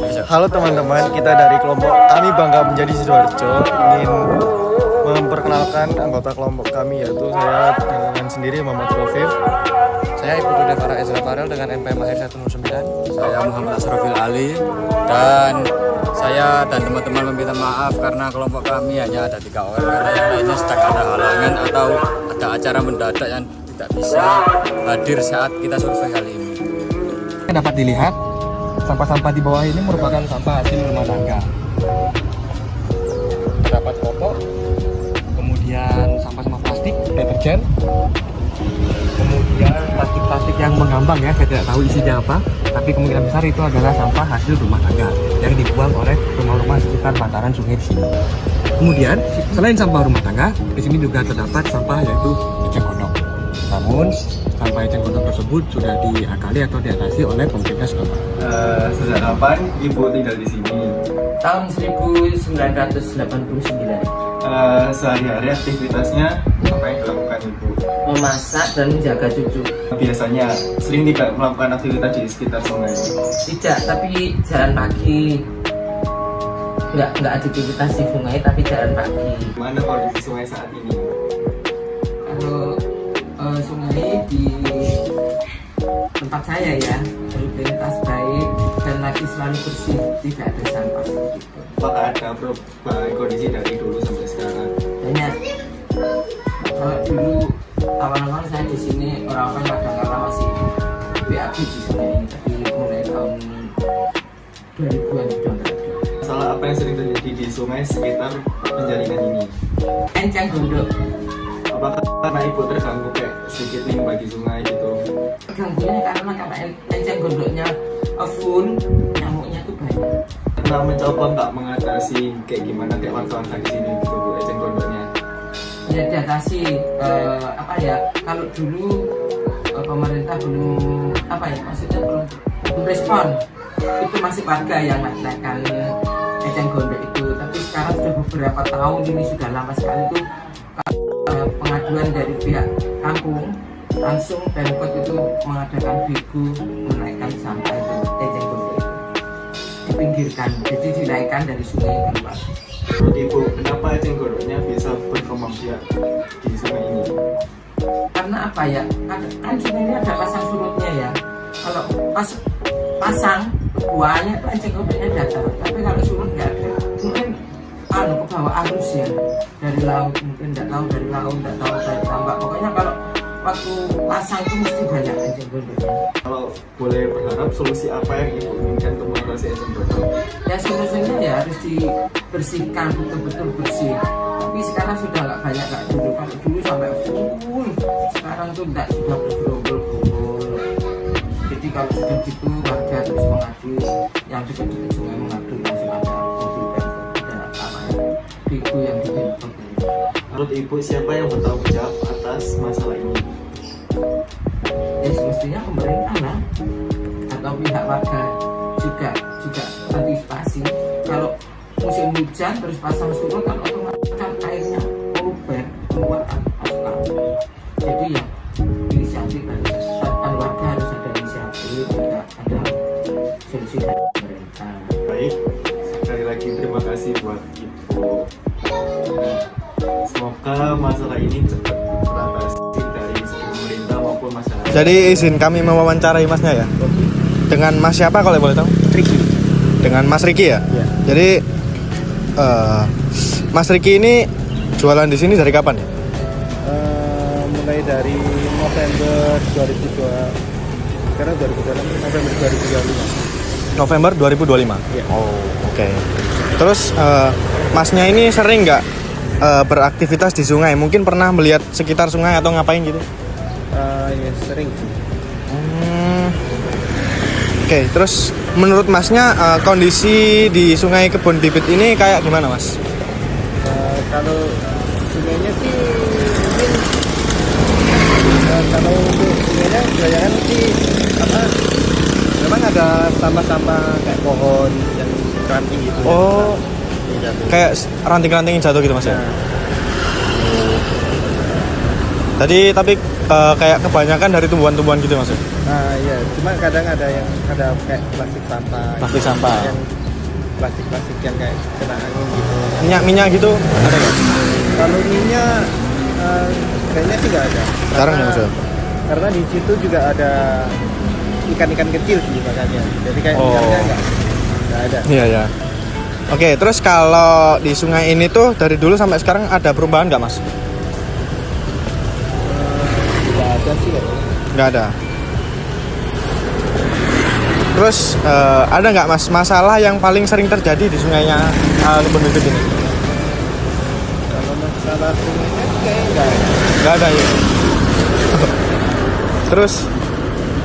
Halo teman-teman, kita dari kelompok Kami Bangga Menjadi Sidoarjo ingin memperkenalkan anggota kelompok kami, yaitu saya dengan sendiri Muhammad Rofif. Saya Ibtu Devara Ezra Farel dengan NPM lahir 109. Saya Muhammad Asrofil Ali, dan saya dan teman-teman meminta maaf karena kelompok kami hanya ada 3 orang karena yang lainnya sedang ada halangan atau ada acara mendadak yang tidak bisa hadir saat kita survei kali ini. Dapat dilihat sampah-sampah di bawah ini merupakan sampah hasil rumah tangga. Terdapat popok, kemudian sampah-sampah plastik, deterjen, kemudian plastik-plastik yang mengambang ya, saya tidak tahu isinya apa, tapi kemungkinan besar itu adalah sampah hasil rumah tangga yang dibuang oleh rumah-rumah sekitar bantaran sungai di sini. Kemudian selain sampah rumah tangga, di sini juga terdapat sampah yaitu eceng gondok. Namun sampah eceng gondok tersebut sudah diakali atau diatasi oleh pemerintah setempat. Sejak kapan Ibu tinggal di sini? Tahun 1989. Sehari-hari aktivitasnya apa yang dilakukan Ibu? Memasak dan menjaga cucu. Biasanya sering tidak melakukan aktivitas di sekitar sungai? Tidak, tapi jalan pagi. Nggak aktivitas di sungai, tapi jalan pagi. Mana kondisi sungai saat ini? Kalau sungai di tempat saya ya, rutinitas baik dan lagi selalu bersih, tidak ada sampah. Gitu. Apakah ada perubahan kondisi dari dulu sampai sekarang? Banyak. Kalau dulu awal-awal saya di sini orang-orang kadang-kadang masih BAB di sungai ini, tapi mulai tahun 2000-an sudah nggak ada. Masalah apa yang sering terjadi di sungai sekitar penjaringan ini? Enceng gondok. Apakah karena Ibu terganggu kayak sedikit limbah di sungai gitu? Ganggunya karena enceng gondoknya full, nyamuknya tuh banyak. Pernah mencoba nggak mengatasi kayak gimana kayak warga-warga di sini gitu Bu, eceng gondoknya? Ya diatasi apa ya? Kalau dulu pemerintah belum apa ya? Maksudnya belum respon. Itu masih warga yang menaikkan eceng gondok itu. Tapi sekarang sudah beberapa tahun ini, sudah lama sekali itu pengaduan dari pihak kampung, langsung Pemkot itu mengadakan bigu menaikkan sampah itu eceng gondok itu dipinggirkan, jadi dinaikkan dari sungai keluar. Menurut Ibu, kenapa eceng gondoknya bisa berkembang biak di sungai ini? Karena apa ya? Kan sungai ini ada pasang surutnya ya. Kalau pas pasang buahnya itu eceng gondoknya datar, tapi kalau surut nggak ada. Mungkin ke bawah arus ya, dari laut, mungkin nggak tahu dari laut, nggak tahu dari tambak. Pokoknya kalau waktu pasang itu mesti banyak eceng gondoknya. Kalau boleh berharap, solusi apa yang Ibu inginkan untuk mengatasi eceng gondok? Ya solusinya ya harus dibersihkan, betul-betul bersih. Tapi sekarang sudah nggak banyak kayak dulu. Kalau dulu sampai full, sekarang tuh nggak, sudah bergerombol-gerombol. Jadi kalau sudah gitu warga terus mengadu, yang dekat-dekat sungai mengadu, langsung ada mobil ada apa ya, bigu yang bikin problem. Menurut Ibu, siapa yang bertanggung jawab atas masalah ini? Ya semestinya pemerintah lah, atau pihak warga juga antisipasi. Kalau musim hujan terus pasang surut kan otomatis kan airnya meluber keluar asal. Jadi ya inisiatif dan warga harus ada inisiatif, ada solusi dari pemerintah. Baik, sekali lagi terima kasih buat Ibu. Semoga masalah ini cepat teratasi dari segi pemerintah maupun masyarakat. Jadi izin kami mewawancarai Masnya ya. Dengan Mas siapa kalau boleh tahu? Riki. Dengan Mas Riki ya? Iya. Jadi Mas Riki ini jualan di sini dari kapan ya? Mulai dari November 2002, sekarang 2025, November 2025. November 2025? Iya. Oh, oke. Terus Masnya ini sering nggak beraktivitas di sungai? Mungkin pernah melihat sekitar sungai atau ngapain gitu? Ya sering sih. Oke, terus menurut Masnya kondisi di Sungai Kebon Bibit ini kayak gimana, Mas? Kalau sungainya sih mungkin kalau untuk sungainya kebanyakan sih apa? Memang ada sampah-sampah kayak pohon yang ranting gitu. Oh, yang jatuh. kayak ranting-ranting yang jatuh gitu, Mas ya? Nah, Tadi tapi kayak kebanyakan dari tumbuhan-tumbuhan gitu mas? Nah iya, cuma kadang ada yang ada kayak plastik sampah. Plastik sampah. Yang plastik yang kayak kena angin gitu. Minyak gitu ada nggak? Kalau minyak kayaknya sih nggak ada. Sekarang ya mas? Karena di situ juga ada ikan-ikan kecil sih makanya. Jadi kayak Oh. minyaknya nggak ada. Iya ya. Oke, terus kalau di sungai ini tuh dari dulu sampai sekarang ada perubahan nggak mas? Nggak ada sih kayaknya. Nggak ada. Terus ada nggak mas masalah yang paling sering terjadi di sungainya Kebon Bibit ini? Kalau masalah sungainya kayaknya nggak ada. Nggak ada ya. Terus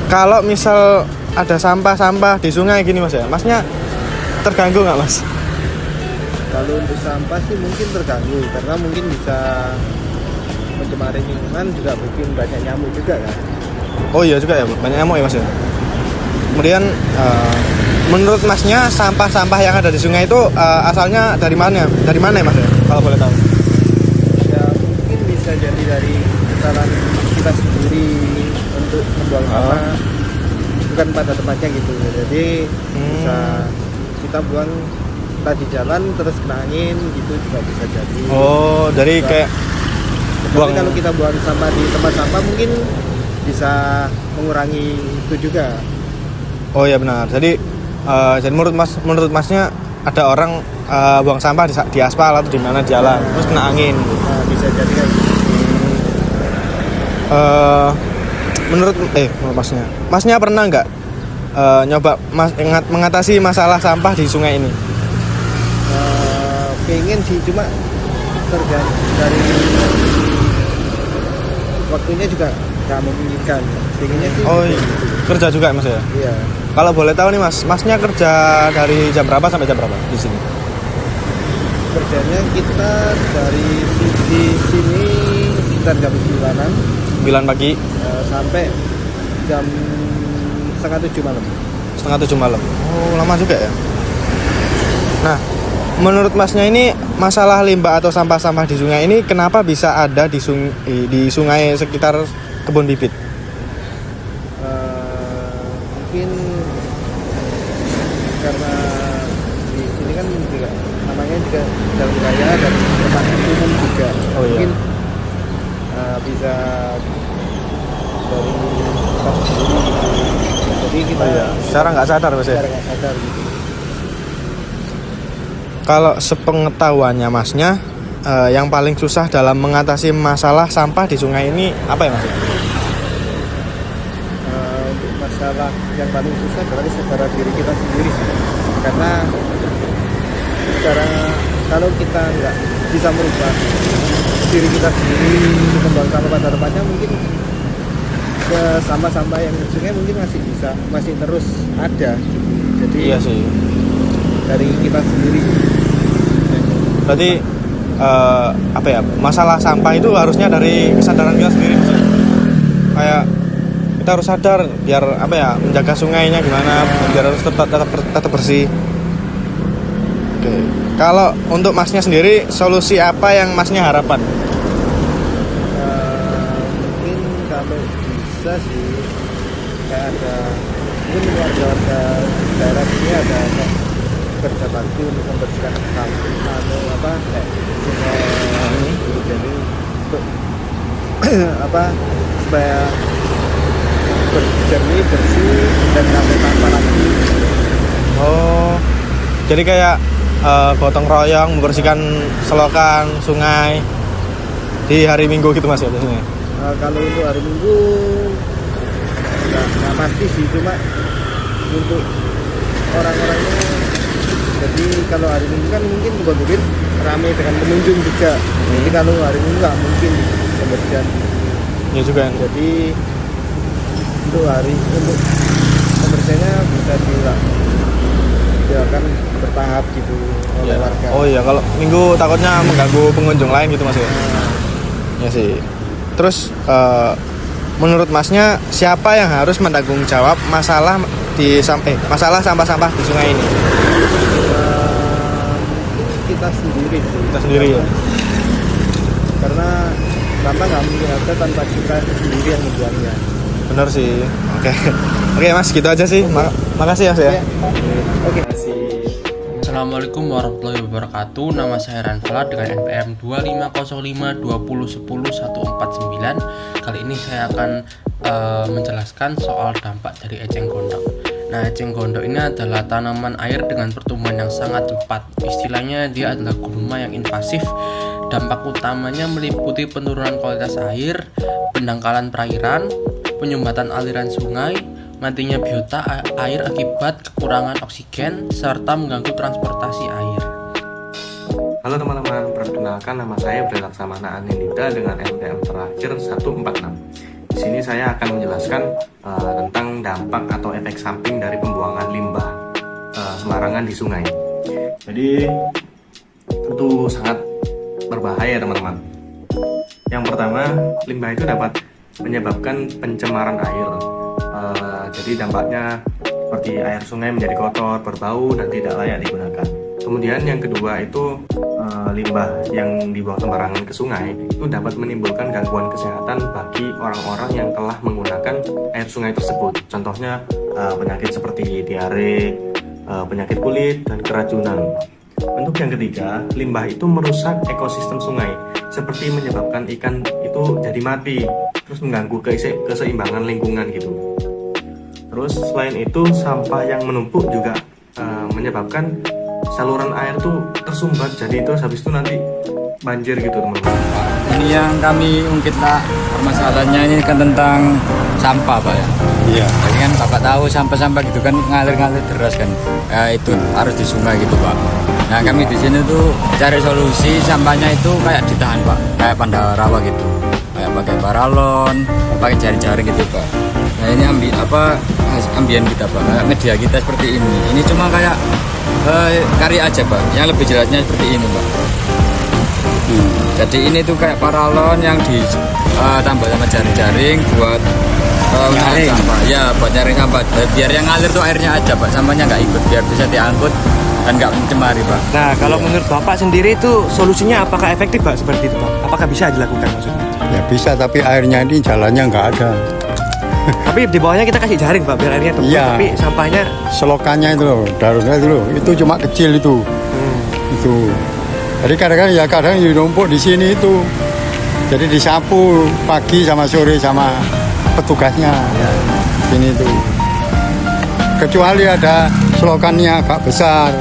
kalau misal ada sampah-sampah di sungai gini mas ya, masnya terganggu nggak mas? Kalau untuk sampah sih mungkin terganggu karena mungkin bisa mencemari lingkungan, juga bikin banyak nyamuk juga kan. Oh iya juga ya, banyak nyamuk ya mas ya. Kemudian menurut masnya sampah-sampah yang ada di sungai itu asalnya dari mana? Dari mana ya mas ya? Kalau boleh tahu? Ya mungkin bisa jadi dari kesalahan kita sendiri untuk membuang sampah bukan pada tempatnya gitu. Jadi bisa kita buang tadi jalan terus kena angin gitu juga bisa jadi. Oh, dari kayak Tapi kalau kita buang sampah di tempat sampah mungkin bisa mengurangi itu juga. Oh iya benar. Jadi menurut masnya ada orang buang sampah di aspal atau di mana jalan terus kena angin. Nah, bisa jadi kayak gitu. Menurut masnya pernah nggak nyoba mengatasi masalah sampah di sungai ini? Pengen sih cuma tergantung dari waktunya juga nggak memungkinkan. Pengennya sih. Oh iya. Kerja juga mas ya? Iya. Kalau boleh tahu nih masnya kerja dari jam berapa sampai jam berapa di sini? Kerjanya kita dari sini sekitar jam 9-an 9 pagi sampai jam setengah 7 malam. setengah 7 malam. Oh lama juga ya. Nah menurut masnya ini masalah limbah atau sampah-sampah di sungai ini kenapa bisa ada di sungai sekitar Kebon Bibit? Mungkin karena di sini kan juga namanya juga jalan raya dan tempat umum juga. Oh, iya. Mungkin bisa dari kita sendiri gitu. Jadi kita Secara nggak sadar mas ya? secara nggak sadar gitu. Kalau sepengetahuannya masnya yang paling susah dalam mengatasi masalah sampah di sungai ini apa ya mas? Untuk masalah yang paling susah berarti secara diri kita sendiri sih. Karena secara kalau kita nggak bisa merubah diri kita sendiri untuk membuang sampah pada tempatnya, mungkin ke sampah-sampah yang di sungai mungkin masih terus ada. Jadi Iya sih. dari kita sendiri. Berarti apa ya, masalah sampah itu harusnya dari kesadaran kita sendiri mas. Kayak kita harus sadar biar apa ya, menjaga sungainya gimana biar harus tetap bersih. Oke. Kalau untuk masnya sendiri solusi apa yang masnya harapan? Mungkin kalau bisa sih kayak ada mungkin warga daerah sini ada kayak kerja bakti untuk membersihkan kampung atau apa kayak sungai gitu. Jadi untuk apa supaya jernih, bersih dan sampai sampah lagi. Oh, jadi kayak gotong royong membersihkan selokan, sungai di hari Minggu gitu mas ya biasanya? Kalau untuk hari Minggu nggak pasti sih, cuma untuk orang-orangnya. Jadi kalau hari Minggu kan mungkin Kebon Bibit ramai dengan pengunjung juga. Jadi kalau hari Minggu nggak mungkin pembersihan. Iya juga. Jadi untuk pembersihannya bisa dilakukan bertahap gitu oleh warga. Oh iya, kalau Minggu takutnya mengganggu pengunjung lain gitu mas ya? Ya sih. Terus menurut masnya siapa yang harus menanggung jawab masalah sampah-sampah di sungai ini? Mungkin kita sendiri sih. Kita sendiri ya. Karena sampah nggak mungkin ada tanpa kita sendiri yang membuangnya. Bener sih. Oke. Oke Mas, gitu aja sih. Makasih ya Mas ya. Oke. Assalamualaikum warahmatullahi wabarakatuh. Nama saya Ranfala dengan NPM 250520100149. Kali ini saya akan menjelaskan soal dampak dari eceng gondok. Nah, eceng gondok ini adalah tanaman air dengan pertumbuhan yang sangat cepat. Istilahnya dia adalah gulma yang invasif. Dampak utamanya meliputi penurunan kualitas air, pendangkalan perairan, penyumbatan aliran sungai, matinya biota air akibat kekurangan oksigen, serta mengganggu transportasi air. Halo teman-teman, perkenalkan nama saya Bray Laksamana Anindita dengan NPM terakhir 146. Di sini saya akan menjelaskan tentang dampak atau efek samping dari pembuangan limbah sembarangan di sungai. Jadi tentu sangat berbahaya teman-teman. Yang pertama, limbah itu dapat menyebabkan pencemaran air. Jadi dampaknya seperti air sungai menjadi kotor, berbau, dan tidak layak digunakan. Kemudian yang kedua itu limbah yang dibuang sembarangan ke sungai itu dapat menimbulkan gangguan kesehatan bagi orang-orang yang telah menggunakan air sungai tersebut. Contohnya penyakit seperti diare, penyakit kulit, dan keracunan. Untuk yang ketiga, limbah itu merusak ekosistem sungai, seperti menyebabkan ikan itu jadi mati, terus mengganggu keseimbangan lingkungan gitu. Terus selain itu, sampah yang menumpuk juga menyebabkan saluran air tuh tersumbat, jadi itu habis itu nanti banjir gitu teman-teman. Ini yang kami ungkit Pak, permasalahannya ini kan tentang sampah Pak ya. Iya. Jadi kan Bapak tahu sampah-sampah gitu kan ngalir-ngalir deras kan, itu harus di sungai gitu Pak. Nah kami di sini tuh cari solusi sampahnya itu kayak ditahan Pak, kayak Pandarawa gitu, kayak pakai paralon, pakai jaring-jaring gitu Pak. Nah ini ambien kita Pak, kayak media kita seperti ini. Ini cuma kayak karya aja Pak, yang lebih jelasnya seperti ini Pak. Jadi ini tuh kayak paralon yang ditambah sama jaring-jaring buat nyaring sampah. Ya buat nyaring sampah. Biar yang ngalir tuh airnya aja Pak, sampahnya nggak ikut, biar bisa diangkut dan nggak mencemari Pak. Nah, kalau menurut Bapak sendiri itu solusinya apakah efektif Pak seperti itu Pak? Apakah bisa dilakukan maksudnya? Ya bisa, tapi airnya ini jalannya nggak ada. Tapi di bawahnya kita kasih jaring Pak biar airnya tembus, Iya. tapi sampahnya Selokannya itu loh, daruratnya itu loh, itu cuma kecil itu. Itu. Jadi kadang numpuk di sini itu. Jadi disapu pagi sama sore sama petugasnya. Ini tuh. Kecuali ada selokannya agak besar,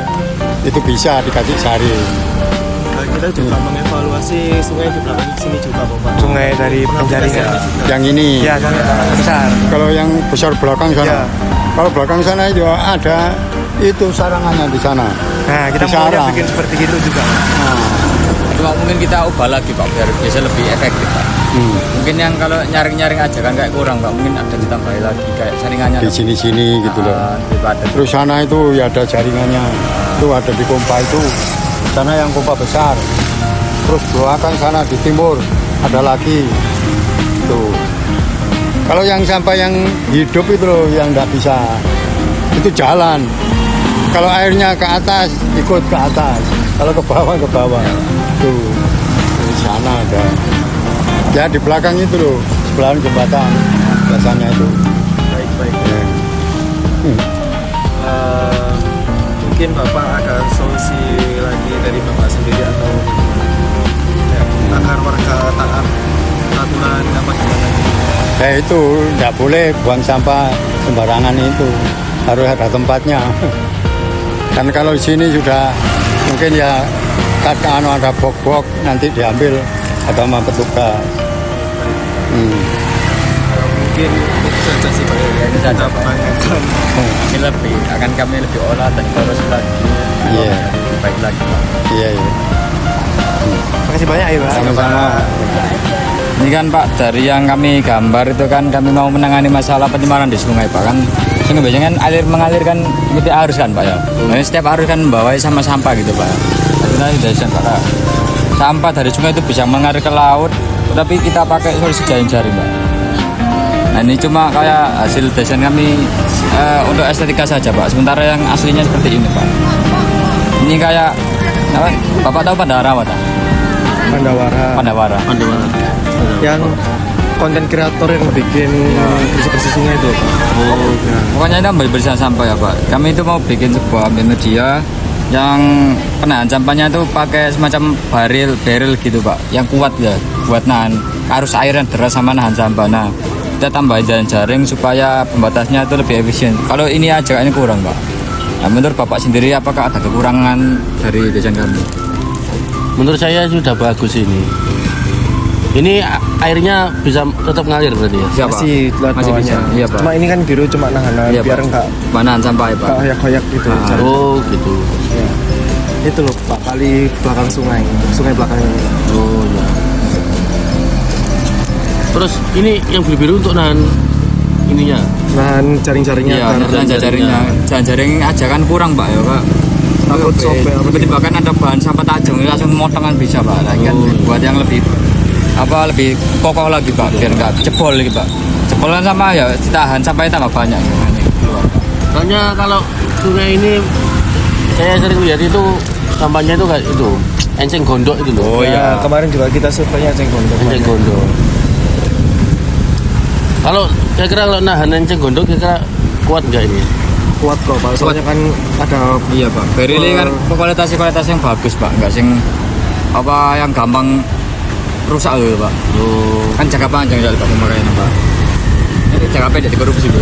itu bisa dikasih jaring. Kita juga mengevaluasi sungai di belakang sini juga Bapak. sungai dari penjaringan. Yang ini. Ya, kan besar. Kalau yang besar belakang sana. Ya. Kalau belakang sana itu ada itu sarangannya di sana. Nah, kita Di mau sarang. bikin seperti itu juga. Cuma mungkin kita ubah lagi Pak, biar bisa lebih efektif Pak. Mungkin yang kalau nyaring-nyaring aja kan kayak kurang Pak, mungkin ada ditambahin lagi kayak jaringannya Di sini-sini gitu loh. lebih padat. Terus sana itu ya ada jaringannya. Itu ada di pompa itu. Sana yang pompa besar. Terus belakang sana di timur ada lagi. Tuh. Kalau yang sampah yang hidup itu loh yang nggak bisa. Itu jalan. Kalau airnya ke atas ikut ke atas. Kalau ke bawah ke bawah. Tuh. Di sana ada. Ya di belakang itu loh, sebelahan jembatan. Biasanya itu. Baik. Ya. Mungkin Bapak ada solusi lagi dari Bapak sendiri atau ya, agar warga taat aturan apa gimana? Ya itu nggak boleh buang sampah sembarangan itu, harus ada tempatnya. Kan kalau di sini sudah mungkin ya kadang ada bok-bok nanti diambil atau sama petugas. Mungkin itu saja sih Pak. Itu saja, Kita Pak. banggakan. Ini akan kami lebih olah dan terus lagi. Iya. Lebih baik lagi Pak. Iya. Makasih banyak ya Pak. Sama-sama. Ini kan Pak, dari yang kami gambar itu kan kami mau menangani masalah pencemaran di sungai Pak kan. Sungai biasanya kan mengalir kan mesti arus kan Pak ya. Nah, setiap arus kan membawa sama sampah gitu Pak. Nah, dari Pak. Sampah dari sungai itu bisa mengalir ke laut, tapi kita pakai solusi jaring-jaring Pak. Nah ini cuma kayak hasil desain kami untuk estetika saja Pak. Sementara yang aslinya seperti ini Pak. Ini kayak apa? Bapak tahu Pandarawa tak? Pandawara. Pandawara. yang konten kreator yang bikin bersih-bersih sungai itu. Oh, pokoknya itu bersih sampah ya Pak. Kami itu mau bikin sebuah media yang penahan sampahnya itu pakai semacam baril gitu Pak, yang kuat ya, buat nahan arus air yang deras sama nahan sampah. Nah, kita tambahin jaring supaya pembatasnya itu lebih efisien. Kalau ini aja ini kurang Pak. Nah, menurut Bapak sendiri apakah ada kekurangan dari desain kami? Menurut saya sudah bagus ini. Ini airnya bisa tetap ngalir berarti ya? Siapa? Masih lewat Masih bisa. bawahnya. Iya Pak. Cuma ini kan biru cuma nahan Iya, biar Pak. enggak Panahan sampah ya Pak. koyak-koyak gitu. Ah. Oh gitu. Ya. Itu loh Pak, kali belakang sungai belakang ini. Oh ya. Terus ini yang biru-biru untuk nahan ininya. Nahan jaring-jaringnya. Iya, kan. nahan jaring aja kan kurang Pak ya Pak. Takut sobek apa Tiba-tiba kan ada bahan sampah tajam langsung motongan bisa Pak. Nah, kan buat yang lebih kokoh lagi Pak, biar nggak jebol lagi Pak. Jebolan sama ya ditahan sampai tambah banyak. Ini keluar. Soalnya kalau sungai ini saya sering lihat itu sampahnya itu kayak itu enceng gondok itu loh. Oh iya. Kemarin juga kita surveinya enceng gondok. Enceng gondok. Kalau kira-kira kalau nahan enceng gondok kira-kira kuat nggak ini? Kuat kok Pak, soalnya kan ada Iya Pak. Berili kan kualitas yang bagus Pak, nggak sing yang gampang rusak gitu Pak. Oh. Kan jangka panjang dari Pak pemakaiannya Pak. Ini jangka pendek dikorupsi Bu.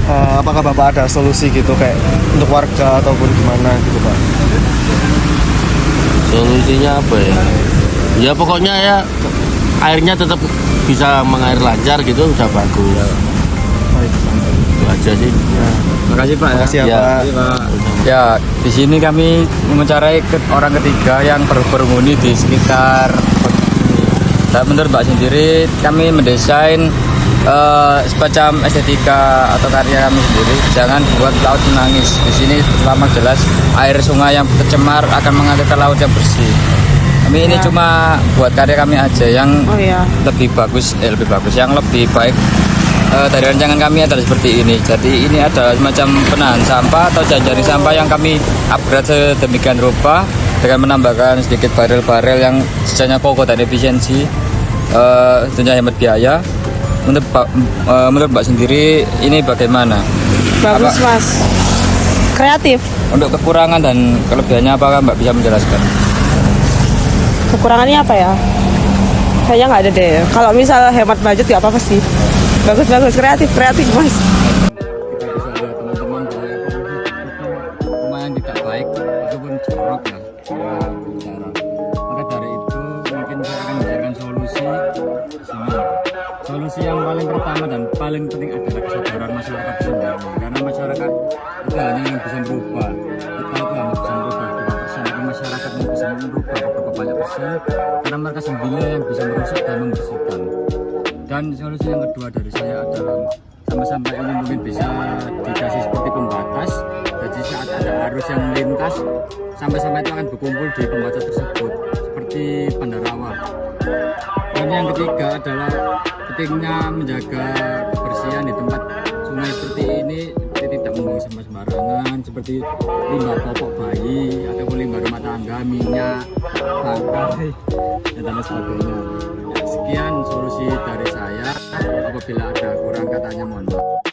apakah Bapak ada solusi gitu kayak untuk warga ataupun gimana gitu Pak? Solusinya apa ya? Ya pokoknya ya airnya tetap bisa mengalir lancar gitu udah bagus. Itu aja sih. Makasih Pak ya. Makasih ya, Pak. Ya, di sini kami mencari orang ketiga yang berpenghuni di sekitar ini. Dan menurut Mbak sendiri, kami mendesain semacam estetika atau karya kami sendiri. Jangan buat laut menangis. Di sini selama jelas air sungai yang tercemar akan mengalir ke laut yang bersih. Kami ini cuma buat karya kami aja yang lebih bagus, yang lebih baik dari rancangan kami adalah seperti ini. Jadi ini adalah semacam penahan sampah atau jaring sampah yang kami upgrade sedemikian rupa dengan menambahkan sedikit barel-barel yang secara kokoh dan efisiensi, tentunya hemat biaya. Menurut Mbak sendiri ini bagaimana? Bagus Mas, kreatif. Untuk kekurangan dan kelebihannya apakah Mbak bisa menjelaskan? Kekurangannya apa ya? Kayaknya nggak ada deh. Kalau misal hemat budget nggak apa-apa sih. Bagus, kreatif Mas. Kita bisa lihat teman-teman bahwa lumayan tidak baik ataupun jorok ya dalam bicara. Maka dari itu mungkin saya akan memberikan solusi di sini. Solusi yang paling pertama dan paling penting adalah kesadaran masyarakat sendiri. Karena masyarakat itu hanya yang bisa berubah. Kita itu hanya bisa berubah 2%, tapi masyarakat yang bisa merubah beberapa banyak persen. Karena mereka sendiri yang bisa merusak dan membersihkan. Dan solusi yang kedua dari saya adalah sampah-sampah ini mungkin bisa dikasih seperti pembatas. Jadi saat ada arus yang melintas, sampah-sampah itu akan berkumpul di pembatas tersebut seperti pendarawa. Dan yang ketiga adalah pentingnya menjaga kebersihan di tempat sungai seperti ini. Tidak membuang sampah sembarangan seperti limbah popok bayi ataupun limbah rumah tangga, minyak, bangkai dan lain sebagainya. Sekian solusi dari saya. Apabila ada kurang katanya mohon maaf.